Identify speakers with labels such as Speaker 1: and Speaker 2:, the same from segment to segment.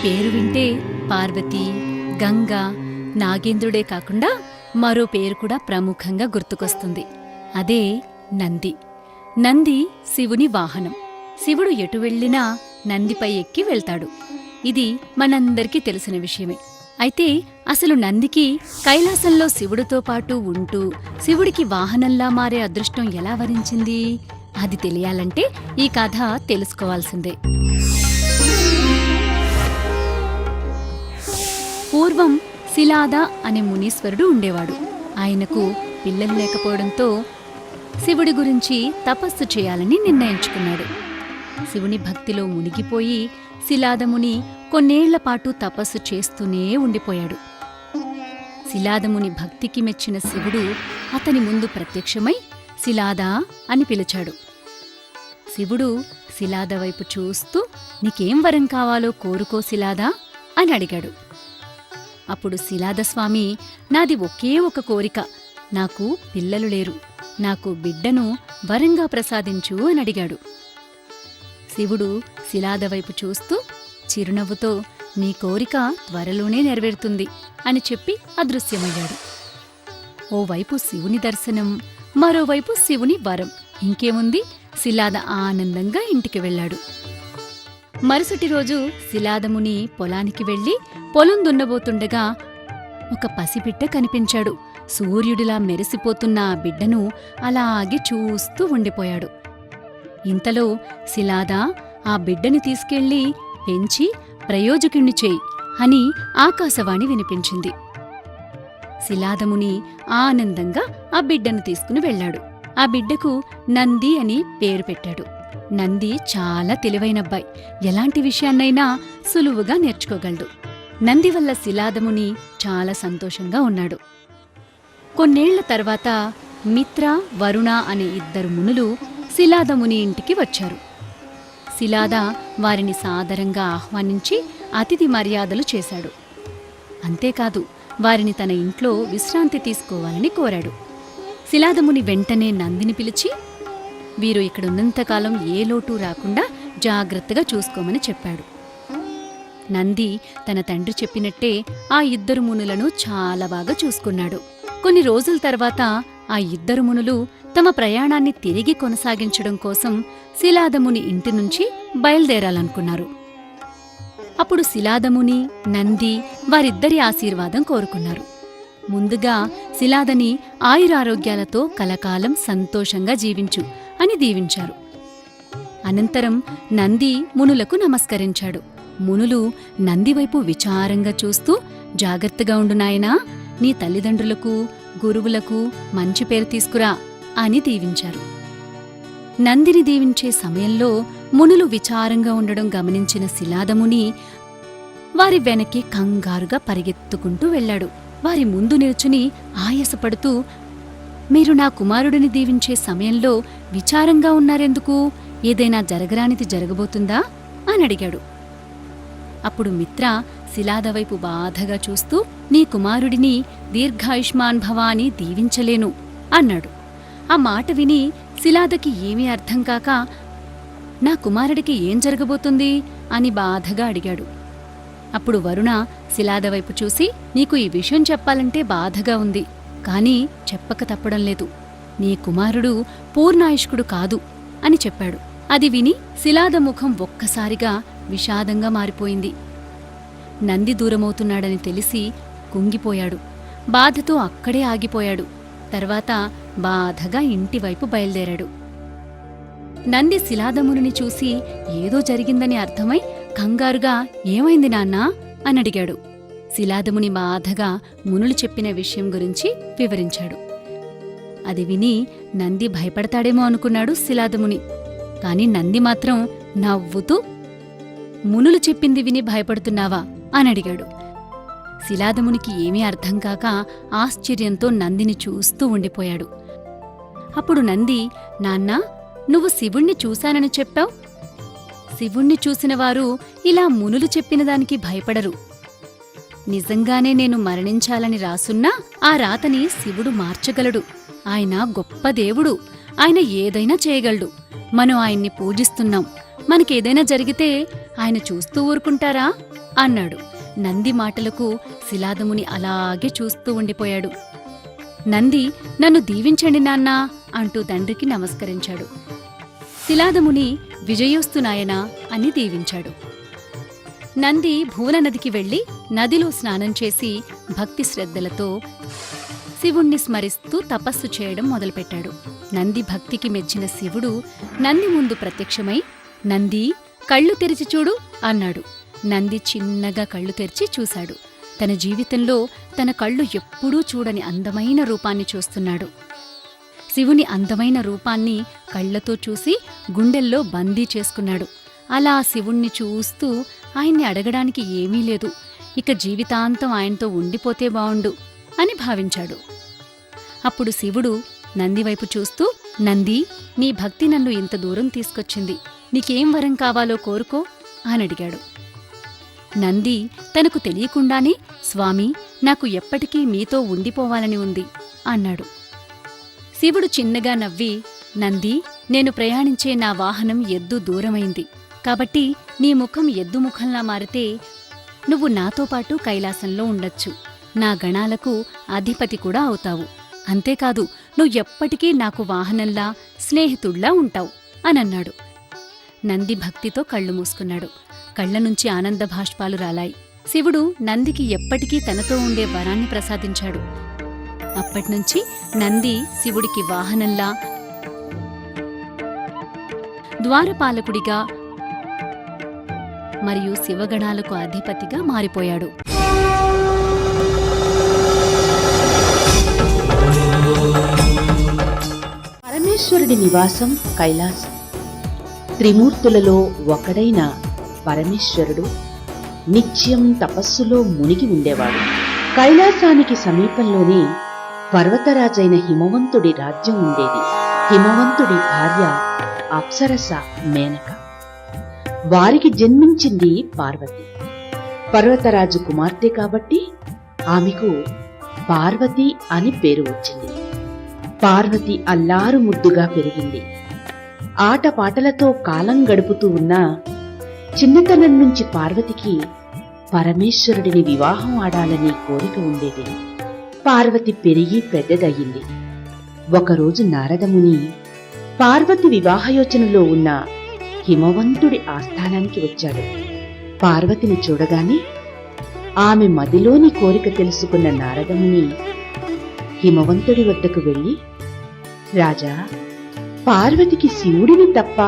Speaker 1: పేరు వింటే పార్వతి, గంగ, నాగేంద్రుడే కాకుండా మరో పేరు కూడా ప్రముఖంగా గుర్తుకొస్తుంది. అదే నంది. నంది శివుని వాహనం. శివుడు ఎటు వెళ్ళినా నందిపై ఎక్కి వెళ్తాడు. ఇది మనందరికీ తెలిసిన విషయమే. అయితే అసలు నందికి కైలాసంలో శివుడితో పాటు ఉంటూ శివుడికి వాహనంలా మారే అదృష్టం ఎలా వరించింది? అది తెలియాలంటే ఈ కథ తెలుసుకోవాల్సిందే. పూర్వం శిలాద అనే మునీశ్వరుడు ఉండేవాడు. ఆయనకు పిల్లలు లేకపోవడంతో శివుడి గురించి తపస్సు చేయాలని నిర్ణయించుకున్నాడు. శివుని భక్తిలో మునిగిపోయి శిలాదముని కొన్నేళ్లపాటు తపస్సు చేస్తూనే ఉండిపోయాడు. శిలాదముని భక్తికి మెచ్చిన శివుడు అతని ముందు ప్రత్యక్షమై శిలాదా అని పిలిచాడు. శివుడు శిలాద వైపు చూస్తూ, నీకేం వరం కావాలో కోరుకో శిలాదా అని అడిగాడు. అప్పుడు శిలాదస్వామి, నాది ఒకే ఒక కోరిక, నాకు పిల్లలు లేరు, నాకు బిడ్డను వరంగా ప్రసాదించు అని అడిగాడు. శివుడు శిలాద వైపు చూస్తూ చిరునవ్వుతో, నీ కోరిక త్వరలోనే నెరవేరుతుంది అని చెప్పి అదృశ్యమయ్యాడు. ఓవైపు శివుని దర్శనం, మరోవైపు శివుని వరం. ఇంకేముంది, శిలాద ఆనందంగా ఇంటికి వెళ్ళాడు. మరుసటి రోజు శిలాదముని పొలానికి వెళ్లి పొలం దున్నబోతుండగా ఒక పసిబిడ్డ కనిపించాడు. సూర్యుడిలా మెరిసిపోతున్న ఆ బిడ్డను అలాగే చూస్తూ ఉండిపోయాడు. ఇంతలో శిలాదా, ఆ బిడ్డని తీసుకెళ్లి పెంచి ప్రయోజకుణ్ణి చేయి అని ఆకాశవాణి వినిపించింది. శిలాదముని ఆనందంగా ఆ బిడ్డను తీసుకుని వెళ్లాడు. ఆ బిడ్డకు నంది అని పేరు పెట్టాడు. నంది చాలా తెలివైనబ్బాయి, ఎలాంటి విషయాన్నైనా సులువుగా నేర్చుకోగలడు. నంది వల్ల శిలాదముని చాలా సంతోషంగా ఉన్నాడు. కొన్నేళ్ల తర్వాత మిత్ర, వరుణ అనే ఇద్దరు మునులు శిలాదముని ఇంటికి వచ్చారు. శిలాద వారిని సాదరంగా ఆహ్వానించి అతిథి మర్యాదలు చేశాడు. అంతేకాదు, వారిని తన ఇంట్లో విశ్రాంతి తీసుకోవాలని కోరాడు. శిలాదముని వెంటనే నందిని పిలిచి, వీరు ఇక్కడున్నంతకాలం ఏ లోటు రాకుండా జాగ్రత్తగా చూసుకోమని చెప్పాడు. నంది తన తండ్రి చెప్పినట్టే ఆ ఇద్దరు మునులను చాలా బాగా చూసుకున్నాడు. కొన్ని రోజుల తర్వాత ఆ ఇద్దరు మునులు తమ ప్రయాణాన్ని తిరిగి కొనసాగించడం కోసం శిలాదముని ఇంటి నుంచి బయలుదేరాలనుకున్నారు. అప్పుడు శిలాదముని, నంది వారిద్దరి ఆశీర్వాదం కోరుకున్నారు. ముందుగా శిలాదని ఆయురారోగ్యాలతో కలకాలం సంతోషంగా జీవించు అని దీవించారు. అనంతరం నంది మునులకు నమస్కరించాడు. మునులు నందివైపు విచారంగా చూస్తూ, జాగ్రత్తగా ఉండు నాయనా, నీ తల్లిదండ్రులకు, గురువులకు మంచి పేరు తీసుకురా అని దీవించారు. నందిని దీవించే సమయంలో మునులు విచారంగా ఉండడం గమనించిన శిలాదముని వారి వెనక్కి కంగారుగా పరిగెత్తుకుంటూ వెళ్లాడు. వారి ముందు నిల్చుని ఆయాసపడుతూ, మీరు నా కుమారుడిని దీవించే సమయంలో విచారంగా ఉన్నారెందుకు? ఏదైనా జరగరానిది జరగబోతుందా అని అడిగాడు. అప్పుడు మిత్ర శిలాద వైపు బాధగా చూస్తూ, నీ కుమారుడిని దీర్ఘాయుష్మాన్ భవ అని దీవించలేను అన్నాడు. ఆ మాట విని శిలాదకి ఏమీ అర్థం కాక, నా కుమారుడికి ఏం జరగబోతుంది అని బాధగా అడిగాడు. అప్పుడు వరుణ శిలాద వైపు చూసి, నీకు ఈ విషయం చెప్పాలంటే బాధగా ఉంది, కాని చెప్పక తప్పడం లేదు. నీ కుమారుడు పూర్ణాయుష్కుడు కాదు అని చెప్పాడు. అది విని శిలాద ముఖం ఒక్కసారిగా విషాదంగా మారిపోయింది. నంది దూరమవుతున్నాడని తెలిసి కుంగిపోయాడు. బాధతో అక్కడే ఆగిపోయాడు. తర్వాత బాధగా ఇంటివైపు బయలుదేరాడు. నంది శిలాదముని చూసి ఏదో జరిగిందని అర్థమై కంగారుగా, ఏమైంది నాన్నా అని అడిగాడు. శిలాదముని బాధగా మునులు చెప్పిన విషయం గురించి వివరించాడు. అది విని నంది భయపడతాడేమో అనుకున్నాడు శిలాదముని. కాని నంది మాత్రం నవ్వుతూ, మునులు చెప్పింది విని భయపడుతున్నావా అని అడిగాడు. శిలాదమునికి ఏమీ అర్థం కాక ఆశ్చర్యంతో నందిని చూస్తూ ఉండిపోయాడు. అప్పుడు నంది, నాన్నా, నువ్వు శివుణ్ణి చూశానని చెప్పావు. శివుణ్ణి చూసినవారు ఇలా మునులు చెప్పిన దానికి భయపడరు. నిజంగానే నేను మరణించాలని రాసున్నా ఆ రాతని శివుడు మార్చగలడు. ఆయన గొప్ప దేవుడు. ఆయన ఏదైనా చేయగలడు. మనం ఆయన్ని పూజిస్తున్నాం. మనకేదైనా జరిగితే ఆయన చూస్తూ ఊరుకుంటారా అన్నాడు. నంది మాటలకు శిలాదముని అలాగే చూస్తూ ఉండిపోయాడు. నంది, నన్ను దీవించండి నాన్నా అంటూ తండ్రికి నమస్కరించాడు. శిలాదముని విజయోస్తు నాయనా అని దీవించాడు. నంది భువన నదికి వెళ్లి నదిలో స్నానం చేసి భక్తి శ్రద్ధలతో శివుణ్ణి స్మరిస్తూ తపస్సు చేయడం మొదలుపెట్టాడు. నంది భక్తికి మెచ్చిన శివుడు నంది ముందు ప్రత్యక్షమై, నంది, కళ్ళు తెరిచి చూడు అన్నాడు. నంది చిన్నగా కళ్ళు తెరిచి చూశాడు. తన జీవితంలో తన కళ్ళు ఎప్పుడూ చూడని అందమైన రూపాన్ని చూస్తున్నాడు. శివుని అందమైన రూపాన్ని కళ్లతో చూసి గుండెల్లో బందీ చేసుకున్నాడు. అలా శివుణ్ణి చూస్తూ ఆయన్ని అడగడానికి ఏమీ లేదు, ఇక జీవితాంతం ఆయనతో ఉండిపోతే బావుండు అని భావించాడు. అప్పుడు శివుడు నందివైపు చూస్తూ, నంది, నీ భక్తి నన్ను ఇంత దూరం తీసుకొచ్చింది, నీకేం వరం కావాలో కోరుకో అని అడిగాడు. నంది తనకు తెలియకుండానే, స్వామీ, నాకు ఎప్పటికీ మీతో ఉండిపోవాలని ఉంది అన్నాడు. శివుడు చిన్నగా నవ్వి, నంది, నేను ప్రయాణించే నా వాహనం ఎద్దు దూరమైంది కాబట్టి నీ ముఖం ఎద్దు ముఖంలా మారితే నువ్వు నాతో పాటు కైలాసంలో ఉండొచ్చు, నా గణాలకు అధిపతి కూడా అవుతావు. అంతేకాదు, నువ్వు ఎప్పటికీ నాకు వాహనంలా, స్నేహితుడ్లా ఉంటావు అనన్నాడు. నంది భక్తితో కళ్ళు మూసుకున్నాడు. కళ్లనుంచి ఆనంద భాష్పాలు రాలాయి. శివుడు నందికి ఎప్పటికీ తనతో ఉండే వరాన్ని ప్రసాదించాడు. అప్పట్నుంచి నంది శివుడికి వాహనంలా, ద్వారపాలకుడిగా మరియు శివగణాలకు అధిపతిగా మారిపోయాడు.
Speaker 2: పరమేశ్వరుడి నివాసం కైలాసం. త్రిమూర్తులలో ఒకడైన పరమేశ్వరుడు నిత్యం తపస్సులో మునిగి ఉండేవాడు. కైలాసానికి సమీపంలోనే పర్వతరాజైన హిమవంతుడి రాజ్యం ఉండేది. హిమవంతుడి భార్య అప్సరస మేనక. వారికి జన్మించింది పార్వతి. పర్వతరాజు కుమార్తె కాబట్టి ఆమెకు పార్వతి అని పేరు వచ్చింది. పార్వతి అల్లారు ముద్దుగా పెరిగింది. ఆటపాటలతో కాలం గడుపుతూ ఉన్న చిన్నతనం నుంచి పార్వతికి పరమేశ్వరుడిని వివాహం ఆడాలని కోరిక ఉండేది. పార్వతి పెరిగి పెద్దదయ్యింది. ఒకరోజు నారదముని పార్వతి వివాహయోచనలో ఉన్న హిమవంతుడి ఆస్థానానికి వచ్చాడు. పార్వతిని చూడగానే ఆమె మదిలోని కోరిక తెలుసుకున్న నారదముని హిమవంతుడి వద్దకు వెళ్లి, రాజా, పార్వతికి శివుడిని తప్ప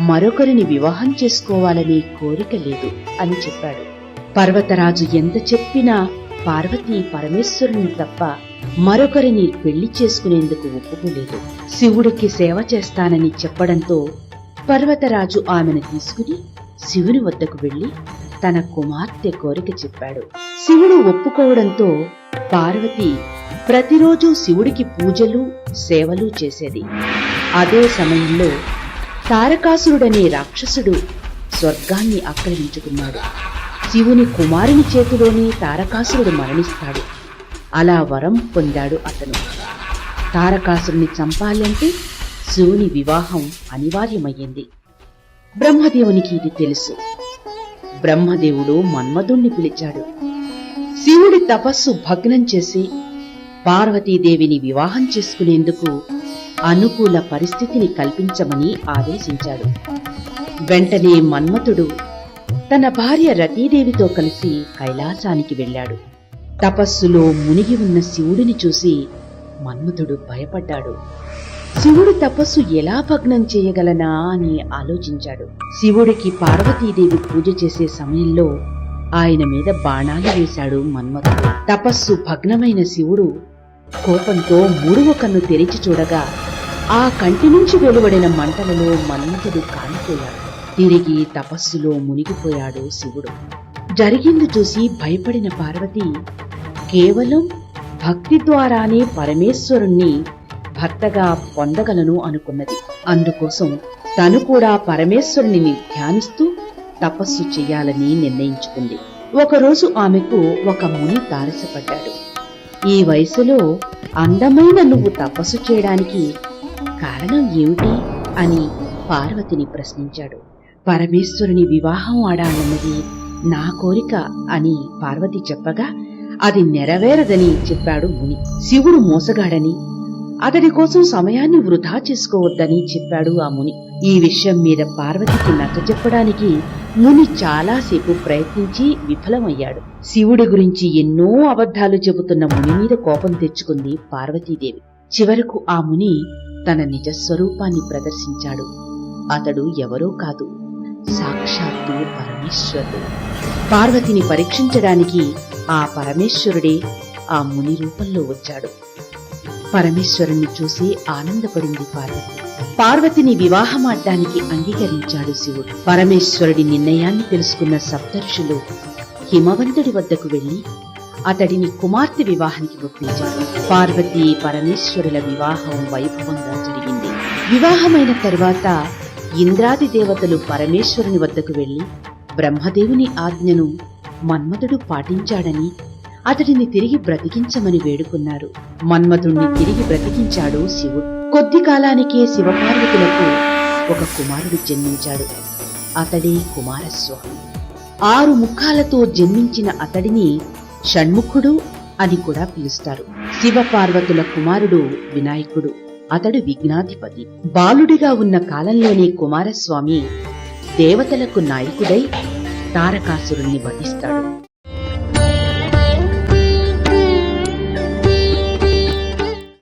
Speaker 2: మరొకరిని వివాహం చేసుకోవాలని కోరిక లేదు అని చెప్పాడు. పర్వతరాజు ఎంత చెప్పినా పార్వతి పరమేశ్వరుని తప్ప మరొకరిని పెళ్లి చేసుకునేందుకు ఒప్పుకోలేదు. శివుడికి సేవ చేస్తానని చెప్పడంతో పర్వతరాజు ఆమెను తీసుకుని శివుని వద్దకు వెళ్లి తన కుమార్తె కోరిక చెప్పాడు. శివుడు ఒప్పుకోవడంతో పార్వతి ప్రతిరోజు శివుడికి పూజలు, సేవలు చేసేది. అదే సమయంలో తారకాసురుడనే రాక్షసుడు స్వర్గాన్ని ఆక్రమించుకున్నాడు. శివుని కుమారుని చేతిలోనే తారకాసురుడు మరణిస్తాడు. అలా వరం పొందాడు అతను. తారకాసురుని చంపాలంటే శివుని వివాహం అనివార్యమయ్యింది. బ్రహ్మదేవునికి ఇది తెలుసు. బ్రహ్మదేవుడు మన్మధుణ్ణి పిలిచాడు. శివుడి తపస్సు భగ్నం చేసి పార్వతీదేవిని వివాహం చేసుకునేందుకు అనుకూల పరిస్థితిని కల్పించమని ఆదేశించాడు. వెంటనే మన్మథుడు తన భార్య రతీదేవితో కలిసి కైలాసానికి వెళ్ళాడు. తపస్సులో మునిగి ఉన్న శివుడిని చూసి మన్మథుడు భయపడ్డాడు. శివుడు తపస్సు ఎలా భగ్నం చేయగలనా అని ఆలోచించాడు. శివుడికి పార్వతీదేవి పూజ చేసే సమయంలో ఆయన మీద బాణాలు వేశాడు మన్మథుడు. తపస్సు భగ్నమైన శివుడు కోపంతో మూడవ కన్ను తెరిచి చూడగా ఆ కంటి నుంచి వెలువడిన మంటలలో మన్మథుడు కాలిపోయాడు. తిరిగి తపస్సులో మునిగిపోయాడు శివుడు. జరిగింది చూసి భయపడిన పార్వతి కేవలం భక్తి ద్వారానే పరమేశ్వరుణ్ణి భర్తగా పొందగలను అనుకున్నది. అందుకోసం తను కూడా పరమేశ్వరుని ధ్యానిస్తూ తపస్సు చెయ్యాలని నిర్ణయించుకుంది. ఒకరోజు ఆమెకు ఒక ముని తారసపడ్డాడు. ఈ వయసులో అందమైన నువ్వు తపస్సు చేయడానికి కారణం ఏమిటి అని పార్వతిని ప్రశ్నించాడు. పరమేశ్వరుని వివాహం ఆడాలన్నది నా కోరిక అని పార్వతి చెప్పగా అది నెరవేరదని చెప్పాడు ముని. శివుడు మోసగాడని, అతడి కోసం సమయాన్ని వృధా చేసుకోవద్దని చెప్పాడు ఆ ముని. ఈ విషయం మీద పార్వతికి నచ్చజెప్పడానికి ముని చాలాసేపు ప్రయత్నించి విఫలమయ్యాడు. శివుడి గురించి ఎన్నో అబద్ధాలు చెబుతున్న ముని మీద కోపం తెచ్చుకుంది పార్వతీదేవి. చివరకు ఆ ముని తన నిజస్వరూపాన్ని ప్రదర్శించాడు. అతడు ఎవరో కాదు, సాక్షాత్తు పరమేశ్వరుడు. పార్వతిని పరీక్షించడానికి ఆ పరమేశ్వరుడే ఆ ముని రూపంలో వచ్చాడు. పరమేశ్వరుణ్ణి చూసి ఆనందపడింది పార్వతి. పార్వతిని వివాహమాడ్డానికి అంగీకరించాడు శివుడు. పరమేశ్వరుడి నిర్ణయాన్ని తెలుసుకున్న సప్తర్షులు హిమవంతుడి వద్దకు వెళ్లి అతడిని కుమార్తె వివాహానికి ఒప్పించారు. పార్వతీ పరమేశ్వరుల వివాహం వైభవంగా జరిగింది. వివాహమైన తరువాత ఇంద్రాది దేవతలు పరమేశ్వరుని వద్దకు వెళ్లి బ్రహ్మదేవుని ఆజ్ఞను మన్మథుడు పాటించాడని అతడిని తిరిగి బ్రతికించమని వేడుకున్నారు. మన్మథుణ్ణి తిరిగి బ్రతికించాడు శివుడు. కొద్ది కాలానికే శివపార్వతులకు ఒక కుమారుడు జన్మించాడు. అతడే కుమారస్వామి. 6 ముఖాలతో జన్మించిన అతడిని షణ్ముఖుడు అని కూడా పిలుస్తారు. శివపార్వతుల కుమారుడు వినాయకుడు. అతడు విఘ్నాధిపతి. బాలుడిగా ఉన్న కాలంలోనే కుమారస్వామి దేవతలకు నాయకుడై తారకాసురుణ్ణి వధిస్తాడు.